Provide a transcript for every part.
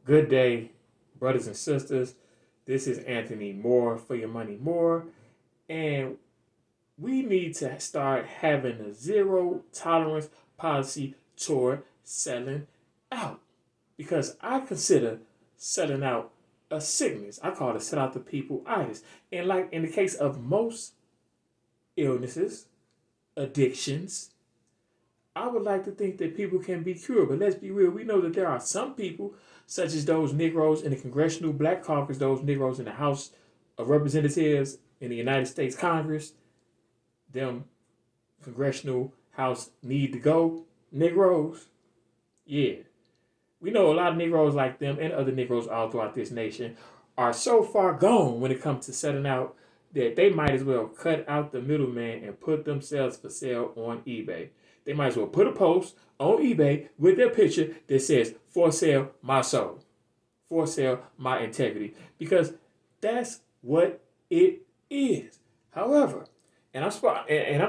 Good day, brothers and sisters. This is Anthony Moore for Your Money More, and we need to start having a zero tolerance policy toward selling out because I consider selling out a sickness. I call it sell out the people itis. And like in the case of most illnesses, addictions, I would like to think that people can be cured, but let's be real. We know that there are some people, such as those Negroes in the Congressional Black Caucus, those Negroes in the House of Representatives in the United States Congress, them Congressional House need to go Negroes. Yeah. We know a lot of Negroes like them and other Negroes all throughout this nation are so far gone when it comes to setting out that they might as well cut out the middleman and put themselves for sale on eBay. They might as well put a post on eBay with their picture that says, "For sale, my soul. For sale, my integrity." Because that's what it is. However, and I'm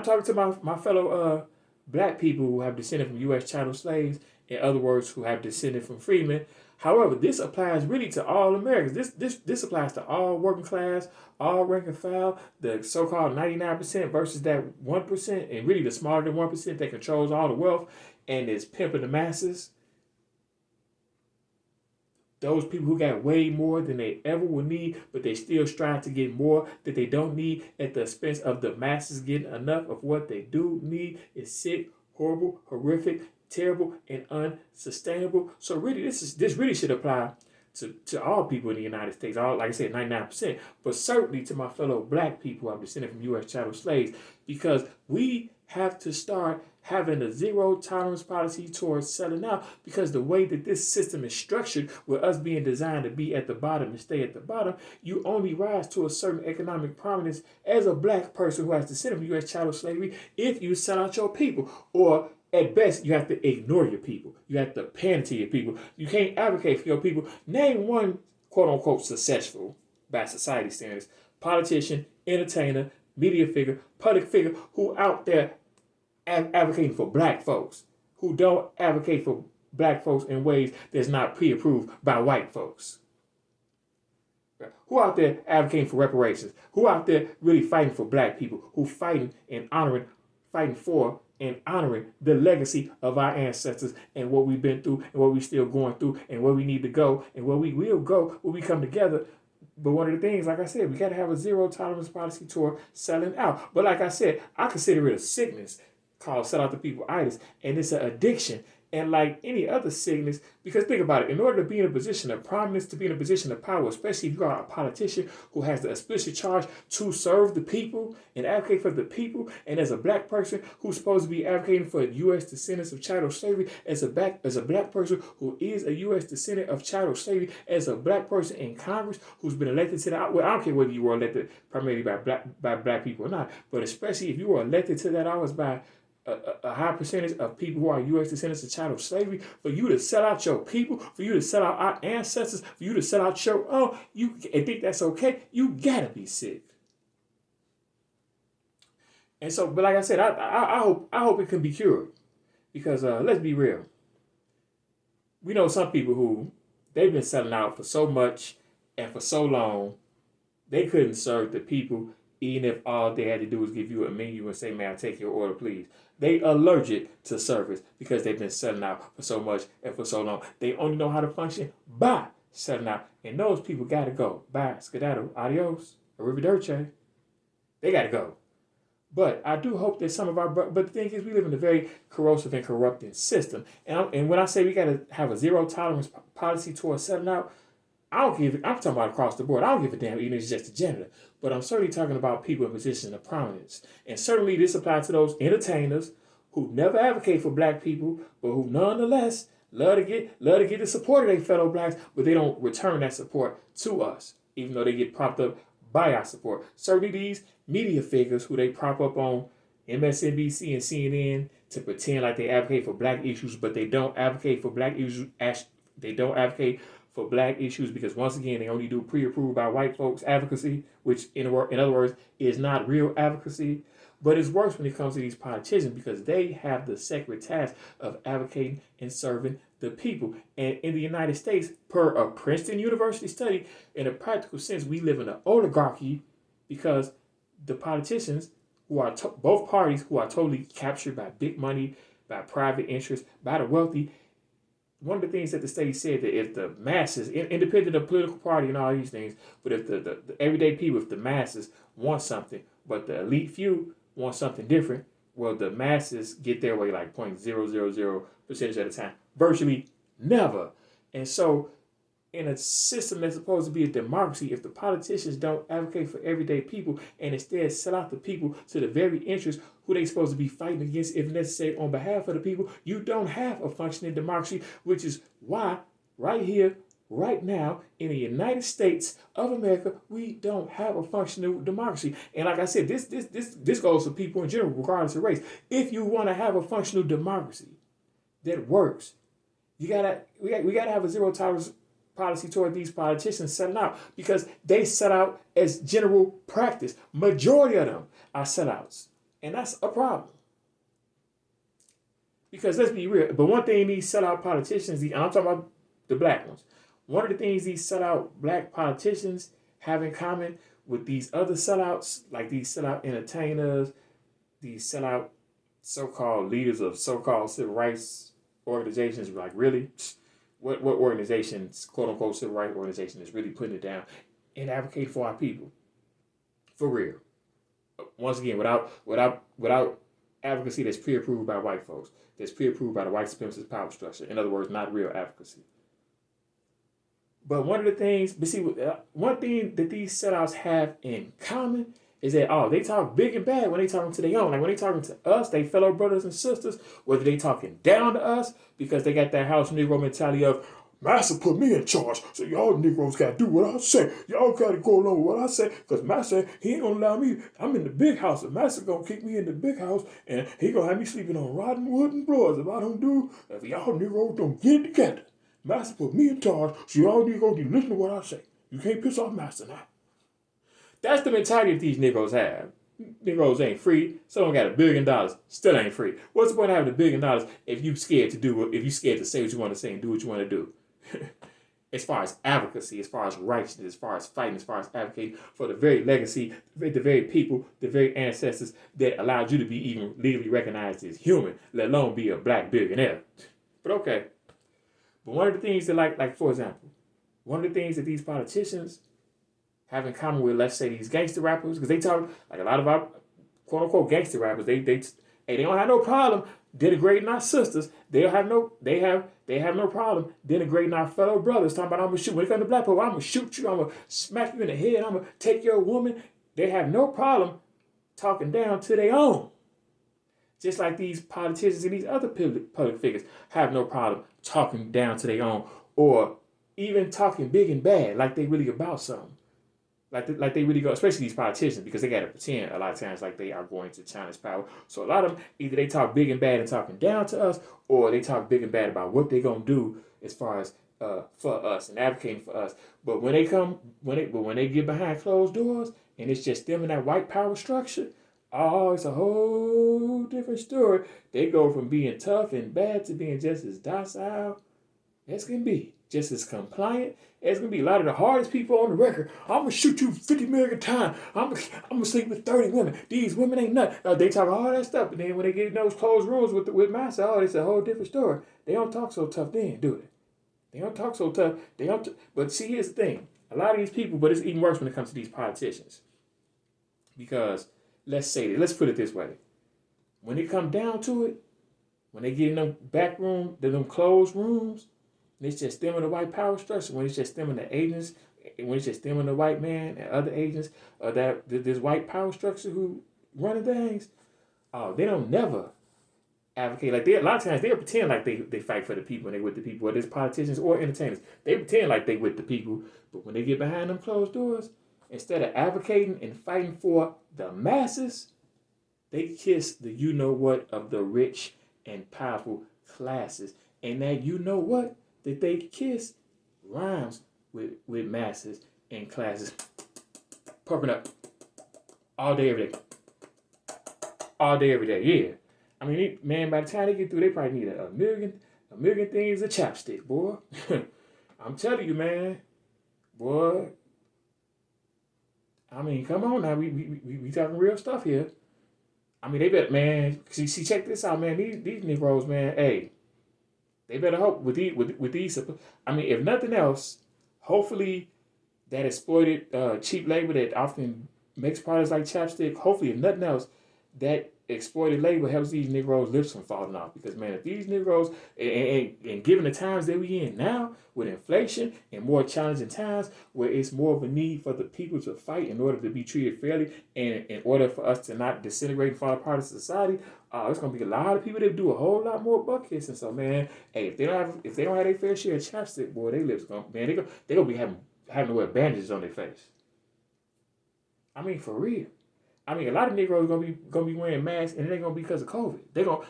talking to my fellow black people who have descended from U.S. chattel slaves, in other words, who have descended from freemen. However, this applies really to all Americans. This applies to all working class, all rank and file, the so-called 99% versus that 1%, and really the smaller than 1% that controls all the wealth and is pimping the masses. Those people who got way more than they ever will need, but they still strive to get more that they don't need at the expense of the masses getting enough of what they do need is sick, horrible, horrific, terrible, and unsustainable. So really, this really should apply to all people in the United States. All, like I said, 99%, but certainly to my fellow black people who are descended from U.S. chattel slaves, because we have to start having a zero tolerance policy towards selling out, because the way that this system is structured, with us being designed to be at the bottom and stay at the bottom, you only rise to a certain economic prominence as a black person who has descended from U.S. chattel slavery if you sell out your people, or at best, you have to ignore your people. You have to pander to your people. You can't advocate for your people. Name one quote unquote successful, by society standards, politician, entertainer, media figure, public figure who out there advocating for black folks, who don't advocate for black folks in ways that's not pre-approved by white folks. Who out there advocating for reparations? Who out there really fighting for black people? Who fighting for and honoring the legacy of our ancestors and what we've been through and what we're still going through and where we need to go and where we will go when we come together. But one of the things, like I said, we got to have a zero tolerance policy toward selling out. But like I said, I consider it a sickness called sell out the people itis, and it's an addiction. And like any other sickness, because think about it, in order to be in a position of prominence, to be in a position of power, especially if you are a politician who has the explicit charge to serve the people and advocate for the people, and as a black person who's supposed to be advocating for U.S. descendants of chattel slavery, as a black person who is a U.S. descendant of chattel slavery, as a black person in Congress who's been elected to that, well, I don't care whether you were elected primarily by black people or not, but especially if you were elected to that office by a high percentage of people who are U.S. descendants of chattel slavery, for you to sell out your people, for you to sell out our ancestors, for you to sell out your own, and think that's okay, you gotta be sick. And so, but like I said, I hope it can be cured, because let's be real. We know some people who they've been selling out for so much and for so long, they couldn't serve the people, even if all they had to do was give you a menu and say, "May I take your order, please?" They allergic to service because they've been selling out for so much and for so long. They only know how to function by selling out. And those people got to go. Bye, skedaddle, adios, arrivederci. They got to go. But I do hope that some of our, but the thing is, we live in a very corrosive and corrupting system. And when I say we got to have a zero tolerance policy towards selling out, I'm talking about across the board. I don't give a damn, even if it's just a janitor. But I'm certainly talking about people in positions of prominence. And certainly this applies to those entertainers who never advocate for black people, but who nonetheless love to get the support of their fellow blacks, but they don't return that support to us, even though they get propped up by our support. Certainly these media figures who they prop up on MSNBC and CNN to pretend like they advocate for black issues, but they don't advocate for black issues. They don't advocate for black issues because, once again, they only do pre-approved by white folks advocacy, which in other words is not real advocacy. But it's worse when it comes to these politicians because they have the sacred task of advocating and serving the people. And in the United States, per a Princeton University study, in a practical sense, we live in an oligarchy because the politicians who are both parties who are totally captured by big money, by private interests, by the wealthy. One of the things that the study said that if the masses, independent of political party and all these things, but if the everyday people, if the masses want something, but the elite few want something different, well, the masses get their way like 0.000% at a time, virtually never. And so in a system that's supposed to be a democracy, if the politicians don't advocate for everyday people and instead sell out the people to the very interests who they supposed to be fighting against, if necessary, on behalf of the people, you don't have a functioning democracy, which is why right here, right now, in the United States of America, we don't have a functional democracy. And like I said, this goes for people in general, regardless of race. If you want to have a functional democracy that works, we gotta have a zero tolerance policy toward these politicians selling out, because they set out as general practice. Majority of them are sellouts, and that's a problem. Because let's be real, but one thing these sellout politicians, and I'm talking about the black ones, one of the things these sellout black politicians have in common with these other sellouts, like these sellout entertainers, these sellout so-called leaders of so-called civil rights organizations, like really, what organizations, quote unquote civil rights organization, is really putting it down and advocating for our people, for real. Once again, without advocacy that's pre-approved by white folks, that's pre-approved by the white supremacist power structure. In other words, not real advocacy. But one of the things, one thing that these sellouts have in common is that, they talk big and bad when they talking to their own. Like when they talking to us, they fellow brothers and sisters, whether they talking down to us because they got that house Negro mentality of, Master put me in charge, so y'all Negroes got to do what I say. Y'all got to go along with what I say, because Master, he ain't going to allow me. I'm in the big house, and Master going to kick me in the big house, and he going to have me sleeping on rotten wood and floors if I don't do, if y'all Negroes don't get it together. Master put me in charge, so y'all Negroes, you listen to what I say. You can't piss off Master now. That's the mentality that these Negroes have. Negroes ain't free, someone got $1 billion, still ain't free. What's the point of having $1 billion if you scared to say what you want to say and do what you want to do? As far as advocacy, as far as righteousness, as far as fighting, as far as advocating for the very legacy, the very people, the very ancestors that allowed you to be even legally recognized as human, let alone be a black billionaire. But okay. But one of the things that, like for example, one of the things that these politicians have in common with, let's say, these gangster rappers, because they talk, like a lot of our quote unquote gangster rappers, they don't have no problem denigrating our sisters. They have no problem denigrating our fellow brothers, talking about, I'm gonna shoot. When it comes to black people, I'm gonna shoot you, I'm gonna smack you in the head, I'm gonna take your woman. They have no problem talking down to their own. Just like these politicians and these other public figures have no problem talking down to their own, or even talking big and bad, like they really about something. Like they really go, especially these politicians, because they got to pretend a lot of times like they are going to challenge power. So a lot of them, either they talk big and bad and talking down to us, or they talk big and bad about what they're going to do as far as for us and advocating for us. But when they get behind closed doors and it's just them and that white power structure, it's a whole different story. They go from being tough and bad to being just as docile as can be, just as compliant. It's going to be a lot of the hardest people on the record. I'm going to shoot you 50 million times. I'm going to sleep with 30 women. These women ain't nothing. They talk all that stuff, but then when they get in those closed rooms with Master, it's a whole different story. They don't talk so tough then, do they? They don't talk so tough. But see, here's the thing. A lot of these people, but it's even worse when it comes to these politicians. Because, let's put it this way. When it come down to it, when they get in them back room, them closed rooms, and it's just them and the white power structure, when it's just them and the agents, when it's just them and the white man and other agents, this white power structure who running things, they don't never advocate. Like a lot of times they'll pretend like they fight for the people and they with the people, whether it's politicians or entertainers. They pretend like they with the people, but when they get behind them closed doors, instead of advocating and fighting for the masses, they kiss the you-know-what of the rich and powerful classes. And that you-know-what that they kiss rhymes with masses and classes. Pumping up all day, every day. All day, every day, yeah. I mean, man, by the time they get through, they probably need a A million things a chapstick, boy. I'm telling you, man. Boy, I mean, come on now. We talking real stuff here. I mean, they better, man. See, check this out, man. These Negroes, man. Hey, they better hope with these. I mean, if nothing else, hopefully that exploited cheap labor that often makes products like chapstick. Hopefully, if nothing else, that exploited labor helps these Negroes' lips from falling off. Because man, if these Negroes and given the times that we in now with inflation and more challenging times where it's more of a need for the people to fight in order to be treated fairly and in order for us to not disintegrate and fall apart as society, it's gonna be a lot of people that do a whole lot more buck kissing. So man, hey, if they don't have their fair share of chapstick, boy, their lips gonna man they gonna be having to wear bandages on their face. I mean, for real. I mean, a lot of Negroes gonna be wearing masks, and it ain't gonna be because of COVID. They gonna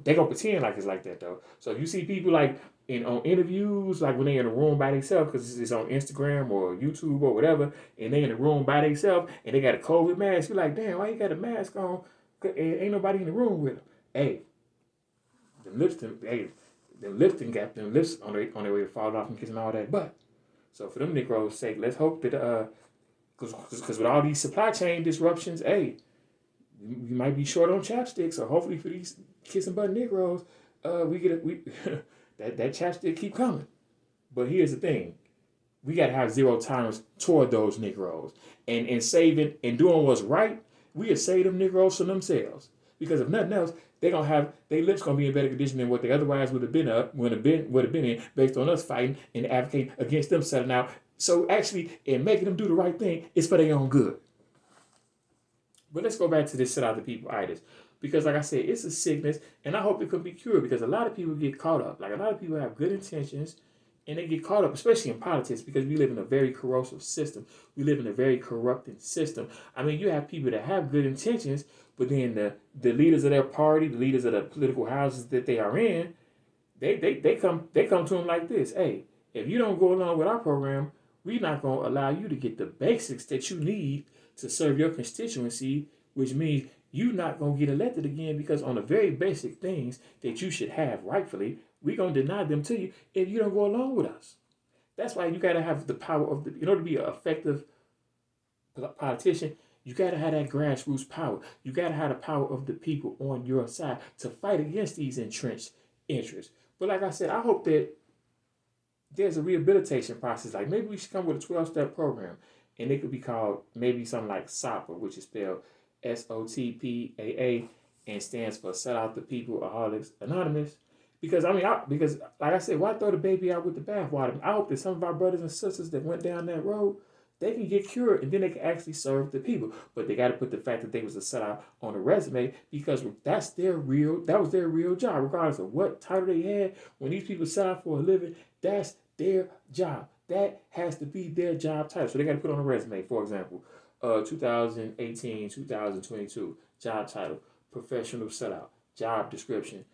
they gonna pretend like it's like that though. So if you see people like in on interviews, like when they in a room by themselves, because it's on Instagram or YouTube or whatever, and they in a room by themselves, and they got a COVID mask, you're like, damn, why you got a mask on? And ain't nobody in the room with them. Hey, them lips done got them lips on their way to fall off and kissing all that butt. So for them Negroes' sake, let's hope that because with all these supply chain disruptions, hey, we might be short on chapsticks. So hopefully for these kissing butt Negroes, we get that chapstick keep coming. But here's the thing: we gotta have zero tolerance toward those Negroes, and saving and doing what's right. We can save them Negroes from themselves. Because if nothing else, they gonna have their lips gonna be in better condition than what they otherwise would have been in based on us fighting and advocating against them selling out. So actually, in making them do the right thing, it's for their own good. But let's go back to this set out the people itis. Because like I said, it's a sickness, and I hope it could be cured because a lot of people get caught up. Like a lot of people have good intentions, and they get caught up, especially in politics, because we live in a very corrosive system. We live in a very corrupting system. I mean, you have people that have good intentions, but then the leaders of their party, the leaders of the political houses that they are in, they come to them like this: hey, if you don't go along with our program, we're not going to allow you to get the basics that you need to serve your constituency, which means you're not going to get elected again because on the very basic things that you should have rightfully, we're going to deny them to you if you don't go along with us. That's why you got to have the power of in order to be an effective politician, you got to have that grassroots power. You got to have the power of the people on your side to fight against these entrenched interests. But like I said, I hope that there's a rehabilitation process. Like maybe we should come with a 12-step program, and it could be called maybe something like SOPA, which is spelled SOTPAA, and stands for Set Out the People Alcoholics Anonymous. Because because like I said, why throw the baby out with the bathwater? I hope that some of our brothers and sisters that went down that road, they can get cured and then they can actually serve the people. But they got to put the fact that they was a sellout on a resume because that was their real job, regardless of what title they had. When these people sell out for a living, that's their job. That has to be their job title. So they got to put on a resume. For example, 2018, 2022 job title, professional sellout, job description,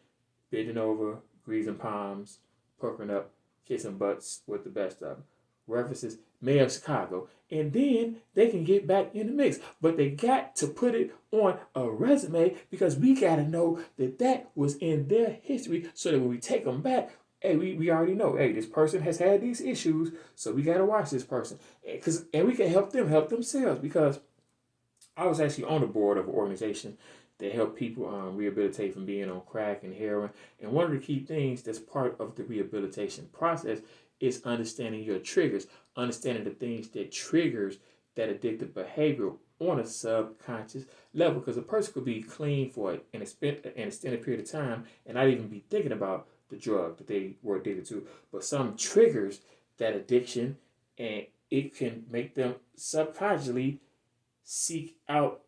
bending over, greasing palms, perking up, kissing butts with the best of them. References, mayor of Chicago. And then they can get back in the mix. But they got to put it on a resume because we got to know that that was in their history so that when we take them back, hey, we already know, hey, this person has had these issues, so we got to watch this person. And we can help themselves because I was actually on the board of an organization that help people rehabilitate from being on crack and heroin. And one of the key things that's part of the rehabilitation process is understanding your triggers, understanding the things that triggers that addictive behavior on a subconscious level. Because a person could be clean for an extended period of time and not even be thinking about the drug that they were addicted to. But some triggers that addiction, and it can make them subconsciously seek out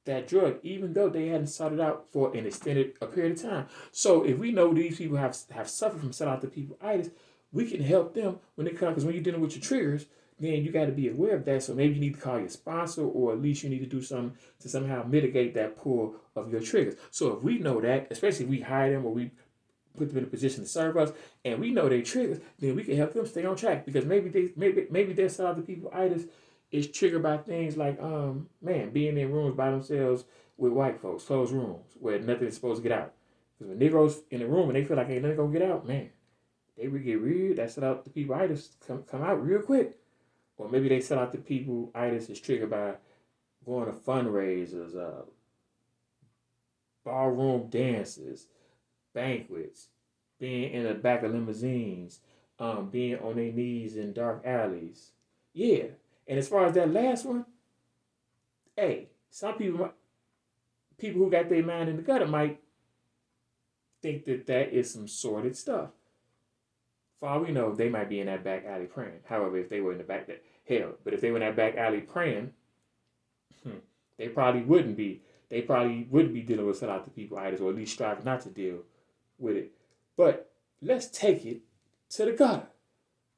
that drug, even though they hadn't sought it out for an extended period of time. So if we know these people have suffered from set out the people itis, we can help them when they come. Because when you're dealing with your triggers, then you got to be aware of that. So maybe you need to call your sponsor, or at least you need to do something to somehow mitigate that pull of your triggers. So if we know that, especially if we hire them or we put them in a position to serve us, and we know their triggers, then we can help them stay on track. Because maybe their set out the people itis is triggered by things like being in rooms by themselves with white folks, closed rooms where nothing is supposed to get out. Because when Negroes in the room and they feel like ain't nothing gonna get out, man, they would get real. That set out the people itis come out real quick. Or maybe they set out the people itis is triggered by going to fundraisers, ballroom dances, banquets, being in the back of limousines, being on their knees in dark alleys. Yeah. And as far as that last one, hey, some people who got their mind in the gutter might think that that is some sordid stuff. For all we know, they might be in that back alley praying. However, if they were in the back, that hell. But if they were in that back alley praying, they probably wouldn't be. They probably wouldn't be dealing with sell out to people itis, or at least strive not to deal with it. But let's take it to the gutter.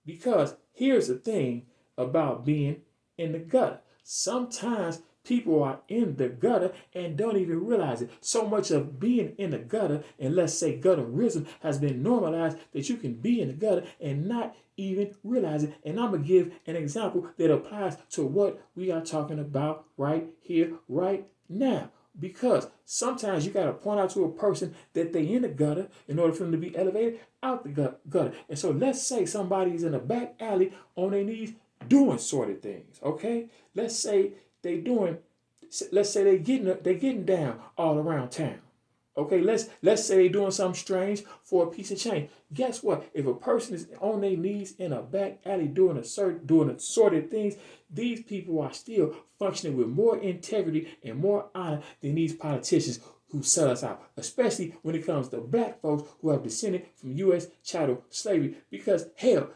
Because here's the thing about being in the gutter. Sometimes people are in the gutter and don't even realize it. So much of being in the gutter, and let's say gutterism, has been normalized that you can be in the gutter and not even realize it. And I'm going to give an example that applies to what we are talking about right here, right now. Because sometimes you got to point out to a person that they in the gutter in order for them to be elevated out the gutter. And so let's say somebody's in a back alley on their knees doing sordid things, okay? Let's say they getting down all around town. Okay, let's say they're doing something strange for a piece of change. Guess what? If a person is on their knees in a back alley doing assorted things, these people are still functioning with more integrity and more honor than these politicians who sell us out, especially when it comes to black folks who have descended from U.S. chattel slavery. Because hell,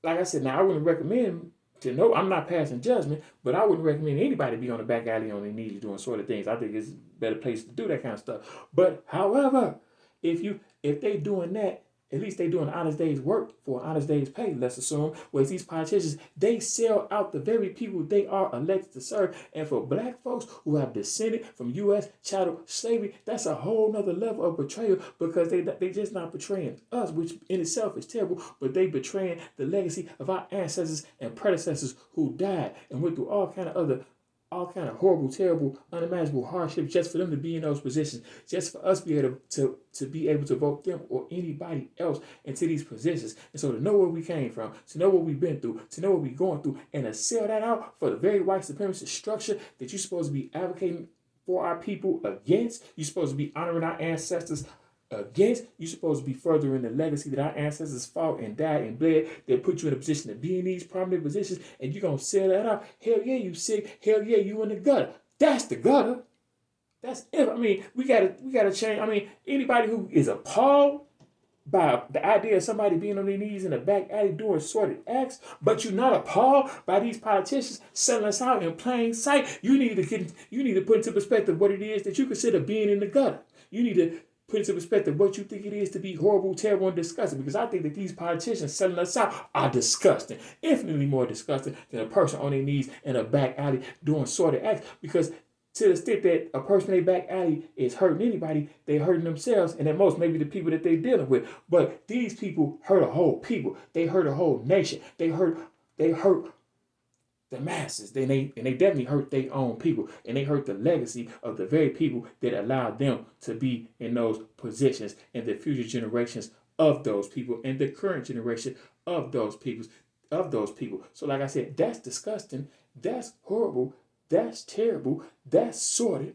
like I said, now I wouldn't recommend to know, I'm not passing judgment, but I wouldn't recommend anybody be on the back alley on their knees doing sort of things. I think it's a better place to do that kind of stuff. But however, if they doing that, at least they doing an honest day's work for an honest day's pay, let's assume. Whereas these politicians, they sell out the very people they are elected to serve. And for black folks who have descended from U.S. chattel slavery, that's a whole nother level of betrayal, because they just not betraying us, which in itself is terrible, but they betraying the legacy of our ancestors and predecessors who died and went through all kind of horrible, terrible, unimaginable hardships just for them to be in those positions, just for us to be able to vote them or anybody else into these positions. And so to know where we came from, to know what we've been through, to know what we're going through, and to sell that out for the very white supremacist structure that you're supposed to be advocating for our people against, you're supposed to be honoring our ancestors against, you're supposed to be furthering the legacy that our ancestors fought and died and bled that put you in a position to be in these prominent positions, and you're going to sell that out. Hell yeah, you sick. Hell yeah, you in the gutter. That's the gutter. That's it. I mean, we gotta change. I mean, anybody who is appalled by the idea of somebody being on their knees in the back alley doing sordid acts, but you're not appalled by these politicians selling us out in plain sight, you need to put into perspective what it is that you consider being in the gutter. You need to put into perspective what you think it is to be horrible, terrible, and disgusting. Because I think that these politicians selling us out are disgusting, infinitely more disgusting than a person on their knees in a back alley doing sordid acts. Because to the extent that a person in their back alley is hurting anybody, they're hurting themselves, and at most maybe the people that they're dealing with. But these people hurt a whole people. They hurt a whole nation. They hurt the masses. They definitely hurt their own people, and they hurt the legacy of the very people that allowed them to be in those positions, and the future generations of those people, and the current generation of those people. So like I said, that's disgusting. That's horrible. That's terrible. That's sordid.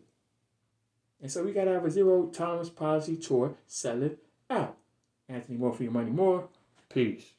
And so we got to have a zero tolerance policy toward selling out. Anthony Moore for your money more. Peace.